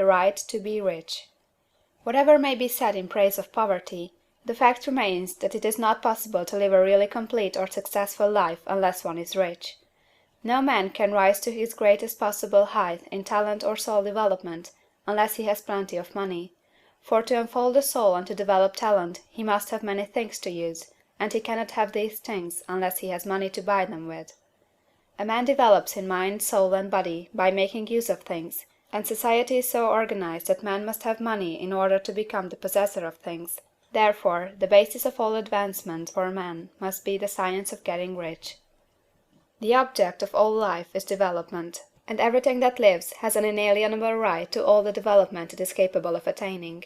the right to be rich. Whatever may be said in praise of poverty, the fact remains that it is not possible to live a really complete or successful life unless one is rich. No man can rise to his greatest possible height in talent or soul development unless he has plenty of money, for to unfold the soul and to develop talent he must have many things to use, and he cannot have these things unless he has money to buy them with. A man develops in mind, soul, and body by making use of things, and society is so organized that man must have money in order to become the possessor of things. Therefore, the basis of all advancement for man must be the science of getting rich. The object of all life is development, and everything that lives has an inalienable right to all the development it is capable of attaining.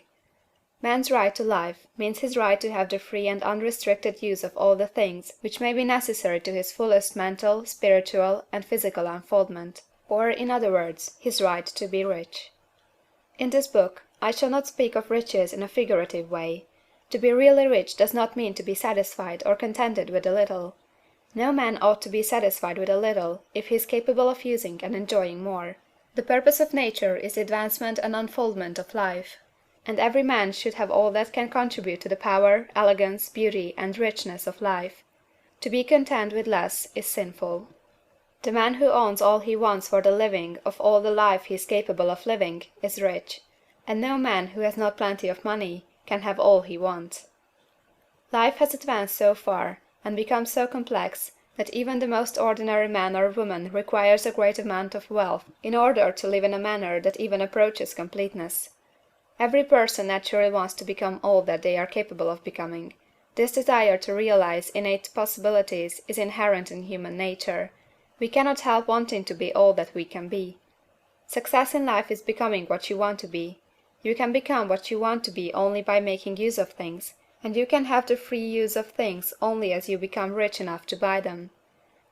Man's right to life means his right to have the free and unrestricted use of all the things which may be necessary to his fullest mental, spiritual, and physical unfoldment, or, in other words, his right to be rich. In this book, I shall not speak of riches in a figurative way. To be really rich does not mean to be satisfied or contented with a little. No man ought to be satisfied with a little if he is capable of using and enjoying more. The purpose of nature is the advancement and unfoldment of life, and every man should have all that can contribute to the power, elegance, beauty, and richness of life. To be content with less is sinful. The man who owns all he wants for the living of all the life he is capable of living is rich, and no man who has not plenty of money can have all he wants. Life has advanced so far, and become so complex, that even the most ordinary man or woman requires a great amount of wealth in order to live in a manner that even approaches completeness. Every person naturally wants to become all that they are capable of becoming. This desire to realize innate possibilities is inherent in human nature. We cannot help wanting to be all that we can be. Success in life is becoming what you want to be. You can become what you want to be only by making use of things, and you can have the free use of things only as you become rich enough to buy them.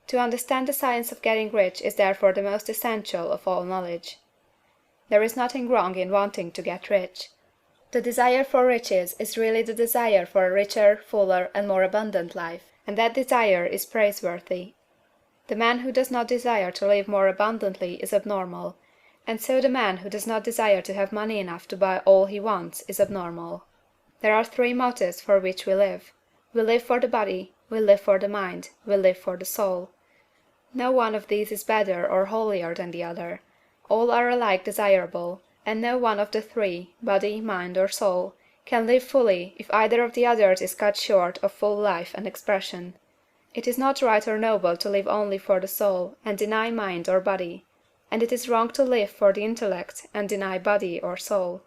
To understand the science of getting rich is therefore the most essential of all knowledge. There is nothing wrong in wanting to get rich. The desire for riches is really the desire for a richer, fuller, and more abundant life, and that desire is praiseworthy. The man who does not desire to live more abundantly is abnormal, and so the man who does not desire to have money enough to buy all he wants is abnormal. There are three motives for which we live. We live for the body, we live for the mind, we live for the soul. No one of these is better or holier than the other. All are alike desirable, and no one of the three, body, mind, or soul, can live fully if either of the others is cut short of full life and expression. It is not right or noble to live only for the soul and deny mind or body, and it is wrong to live for the intellect and deny body or soul.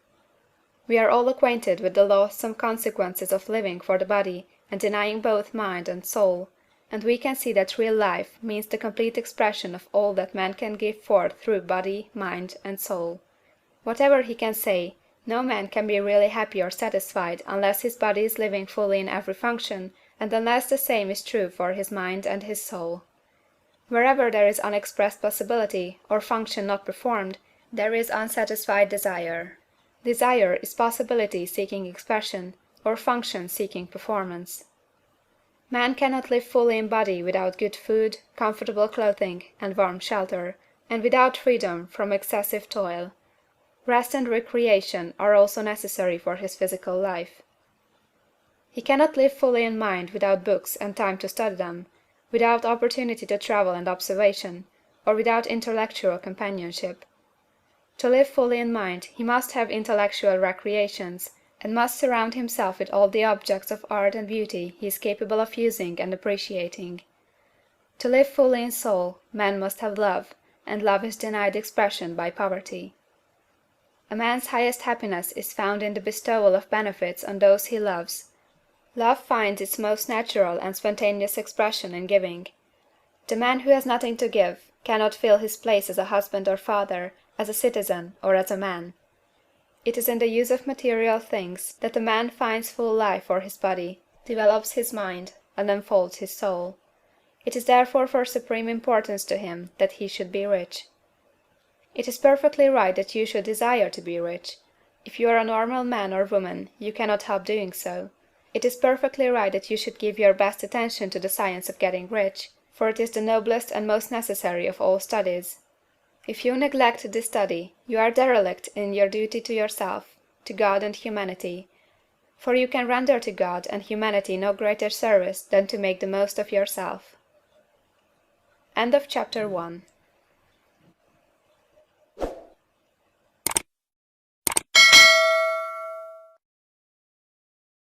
We are all acquainted with the loathsome consequences of living for the body and denying both mind and soul, and we can see that real life means the complete expression of all that man can give forth through body, mind, and soul. Whatever he can say, no man can be really happy or satisfied unless his body is living fully in every function, and unless the same is true for his mind and his soul. Wherever there is unexpressed possibility, or function not performed, there is unsatisfied desire. Desire is possibility seeking expression, or function seeking performance. Man cannot live fully in body without good food, comfortable clothing, and warm shelter, and without freedom from excessive toil. Rest and recreation are also necessary for his physical life. He cannot live fully in mind without books and time to study them, without opportunity to travel and observation, or without intellectual companionship. To live fully in mind he must have intellectual recreations, and must surround himself with all the objects of art and beauty he is capable of using and appreciating. To live fully in soul, man must have love, and love is denied expression by poverty. A man's highest happiness is found in the bestowal of benefits on those he loves. Love finds its most natural and spontaneous expression in giving. The man who has nothing to give cannot fill his place as a husband or father, as a citizen, or as a man. It is in the use of material things that a man finds full life for his body, develops his mind, and unfolds his soul. It is therefore for supreme importance to him that he should be rich. It is perfectly right that you should desire to be rich. If you are a normal man or woman, you cannot help doing so. It is perfectly right that you should give your best attention to the science of getting rich, for it is the noblest and most necessary of all studies. If you neglect this study, you are derelict in your duty to yourself, to God and humanity; for you can render to God and humanity no greater service than to make the most of yourself. CHAPTER II.